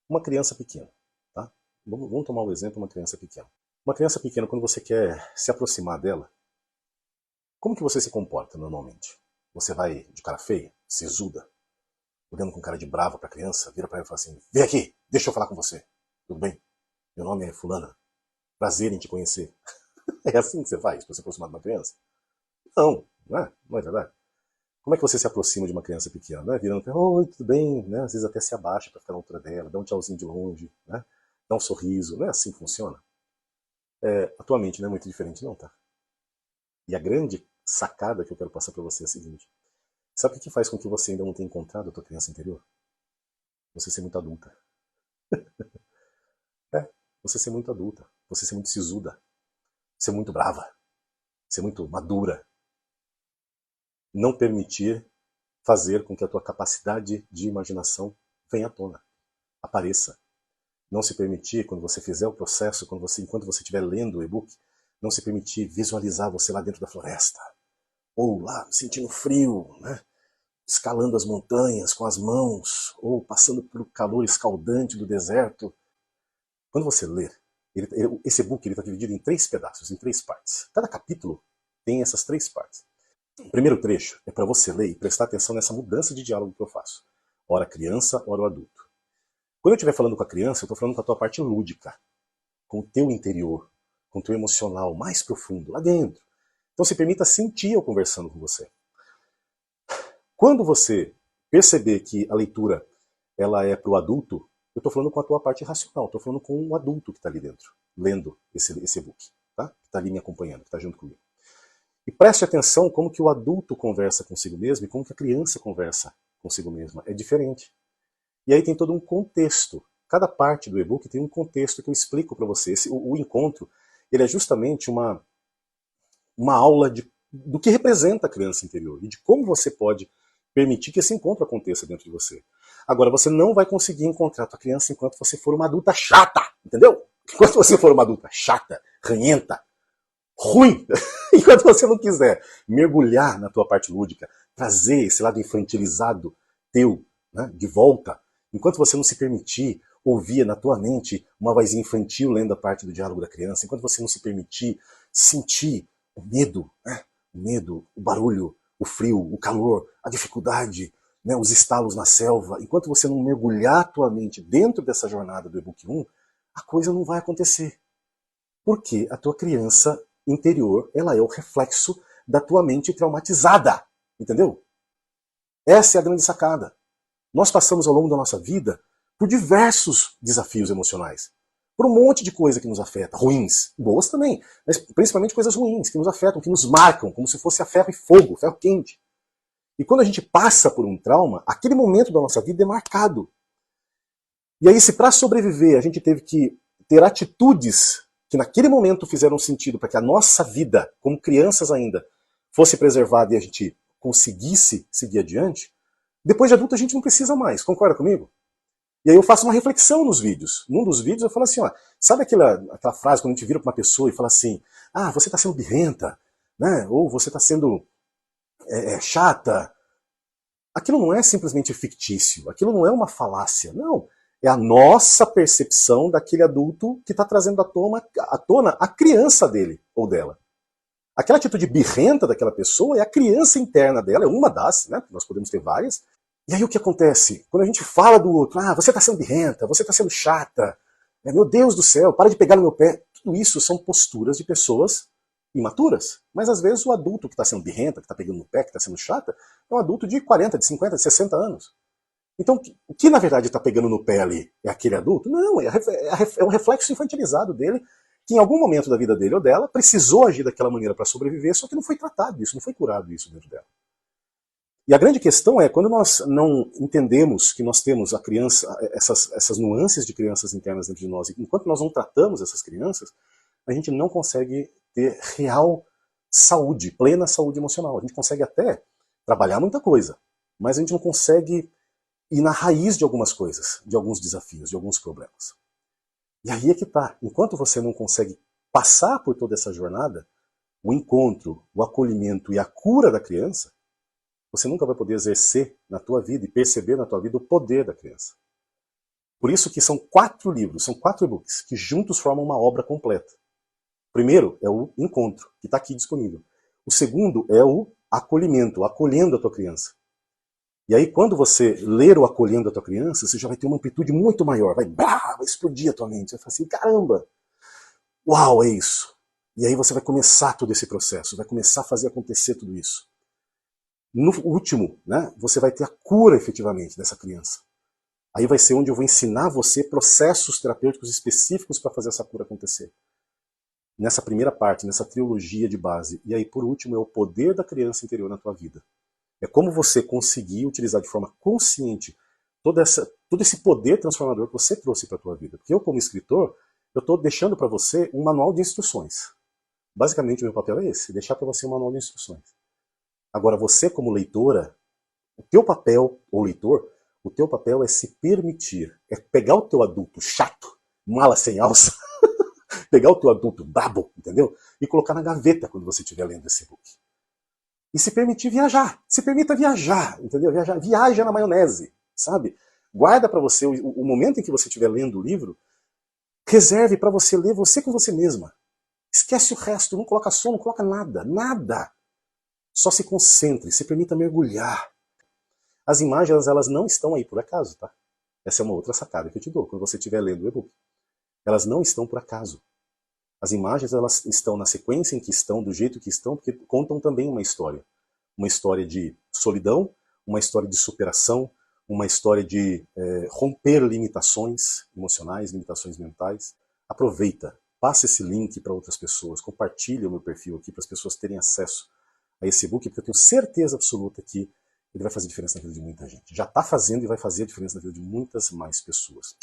Uma criança pequena, tá? Vamos tomar o exemplo de uma criança pequena. Uma criança pequena, quando você quer se aproximar dela, como que você se comporta normalmente? Você vai de cara feia, sisuda, olhando com cara de brava para a criança, vira para ela e fala assim: vem aqui, deixa eu falar com você. Tudo bem? Meu nome é fulana. Prazer em te conhecer. É assim que você faz para se aproximar de uma criança? Não, não é? Não é verdade? Como é que você se aproxima de uma criança pequena? Né? Virando para ela: oi, tudo bem? Né? Às vezes até se abaixa para ficar na altura dela, dá um tchauzinho de longe, né? Dá um sorriso. Não é assim que funciona? Atualmente não é muito diferente não, tá? E a grande sacada que eu quero passar para você é a seguinte: sabe o que faz com que você ainda não tenha encontrado a tua criança interior? Você ser muito adulta. É, você ser muito adulta, você ser muito sisuda, ser muito brava, ser muito madura. Não permitir fazer com que a tua capacidade de imaginação venha à tona, apareça. Não se permitir, quando você fizer o processo, enquanto você estiver lendo o e-book, não se permitir visualizar você lá dentro da floresta, ou lá sentindo frio, né? Escalando as montanhas com as mãos, ou passando pelo calor escaldante do deserto. Quando você ler, esse e-book está dividido em 3 pedaços, em 3 partes. Cada capítulo tem essas 3 partes. O primeiro trecho é para você ler e prestar atenção nessa mudança de diálogo que eu faço. Ora criança, ora o adulto. Quando eu estiver falando com a criança, eu estou falando com a tua parte lúdica, com o teu interior, com o teu emocional mais profundo, lá dentro. Então se permita sentir eu conversando com você. Quando você perceber que a leitura ela é para o adulto, eu estou falando com a tua parte racional, estou falando com o adulto que está ali dentro, lendo esse e-book, tá? Que está ali me acompanhando, que está junto comigo. E preste atenção como que o adulto conversa consigo mesmo e como que a criança conversa consigo mesma. É diferente. E aí tem todo um contexto. Cada parte do e-book tem um contexto que eu explico para você. O encontro ele é justamente uma aula do que representa a criança interior e de como você pode permitir que esse encontro aconteça dentro de você. Agora, você não vai conseguir encontrar a tua criança enquanto você for uma adulta chata, entendeu? Enquanto você for uma adulta chata, ranhenta, ruim, enquanto você não quiser mergulhar na tua parte lúdica, trazer esse lado infantilizado teu, né, de volta, enquanto você não se permitir ouvir na tua mente uma vozinha infantil lendo a parte do diálogo da criança, enquanto você não se permitir sentir o medo, né, o medo, o barulho, o frio, o calor, a dificuldade, né, os estalos na selva, enquanto você não mergulhar a tua mente dentro dessa jornada do e-book 1, a coisa não vai acontecer. Porque a tua criança interior, ela é o reflexo da tua mente traumatizada, entendeu? Essa é a grande sacada. Nós passamos ao longo da nossa vida por diversos desafios emocionais, por um monte de coisa que nos afeta, ruins, boas também, mas principalmente coisas ruins, que nos afetam, que nos marcam, como se fosse a ferro e fogo, ferro quente. E quando a gente passa por um trauma, aquele momento da nossa vida é marcado. E aí, se para sobreviver a gente teve que ter atitudes que naquele momento fizeram sentido para que a nossa vida, como crianças ainda, fosse preservada e a gente conseguisse seguir adiante, depois de adulto a gente não precisa mais, concorda comigo? E aí eu faço uma reflexão nos vídeos. Num dos vídeos eu falo assim, ó, sabe aquela frase quando a gente vira para uma pessoa e fala assim, ah, você está sendo birrenta, né? Ou você está sendo chata. Aquilo não é simplesmente fictício, aquilo não é uma falácia, não. É a nossa percepção daquele adulto que está trazendo à tona a criança dele ou dela. Aquela atitude birrenta daquela pessoa é a criança interna dela, é uma das, né? Nós podemos ter várias. E aí o que acontece? Quando a gente fala do outro, ah, você está sendo birrenta, você está sendo chata, meu Deus do céu, para de pegar no meu pé. Tudo isso são posturas de pessoas imaturas. Mas às vezes o adulto que está sendo birrenta, que está pegando no pé, que está sendo chata, é um adulto de 40, de 50, de 60 anos. Então, o que na verdade está pegando no pé ali é aquele adulto? Não, é um reflexo infantilizado dele, que em algum momento da vida dele ou dela precisou agir daquela maneira para sobreviver, só que não foi tratado isso, não foi curado isso dentro dela. E a grande questão é, quando nós não entendemos que nós temos a criança, essas nuances de crianças internas dentro de nós, e enquanto nós não tratamos essas crianças, a gente não consegue ter real saúde, plena saúde emocional. A gente consegue até trabalhar muita coisa, mas a gente não consegue ir na raiz de algumas coisas, de alguns desafios, de alguns problemas. E aí é que tá. Enquanto você não consegue passar por toda essa jornada, o encontro, o acolhimento e a cura da criança, você nunca vai poder exercer na tua vida e perceber na tua vida o poder da criança. Por isso que são 4 livros, são 4 e-books, que juntos formam uma obra completa. O primeiro é o encontro, que está aqui disponível. O segundo é o acolhimento, acolhendo a tua criança. E aí, quando você ler o Acolhendo a Tua Criança, você já vai ter uma amplitude muito maior. Vai explodir a tua mente. Você vai falar assim, caramba, uau, é isso. E aí você vai começar todo esse processo, vai começar a fazer acontecer tudo isso. No último, né, você vai ter a cura efetivamente dessa criança. Aí vai ser onde eu vou ensinar você processos terapêuticos específicos para fazer essa cura acontecer. Nessa primeira parte, nessa trilogia de base. E aí, por último, é o poder da criança interior na tua vida. É como você conseguir utilizar de forma consciente todo esse poder transformador que você trouxe para a tua vida. Porque eu, como escritor, eu estou deixando para você um manual de instruções. Basicamente, o meu papel é esse, deixar para você um manual de instruções. Agora, você como leitora, o teu papel, ou leitor, o teu papel é se permitir, é pegar o teu adulto chato, mala sem alça, pegar o teu adulto brabo, entendeu? E colocar na gaveta quando você estiver lendo esse book. E se permitir viajar. Se permita viajar, entendeu? Viaja na maionese, sabe? Guarda para você o momento em que você estiver lendo o livro, reserve para você ler você com você mesma. Esquece o resto, não coloca som, não coloca nada, nada. Só se concentre, se permita mergulhar. As imagens, elas não estão aí por acaso, tá? Essa é uma outra sacada que eu te dou quando você estiver lendo o e-book. Elas não estão por acaso. As imagens, elas estão na sequência em que estão, do jeito que estão, porque contam também uma história. Uma história de solidão, uma história de superação, uma história de romper limitações emocionais, limitações mentais. Aproveita, passe esse link para outras pessoas, compartilhe o meu perfil aqui para as pessoas terem acesso a esse e-book, porque eu tenho certeza absoluta que ele vai fazer diferença na vida de muita gente. Já está fazendo e vai fazer a diferença na vida de muitas mais pessoas.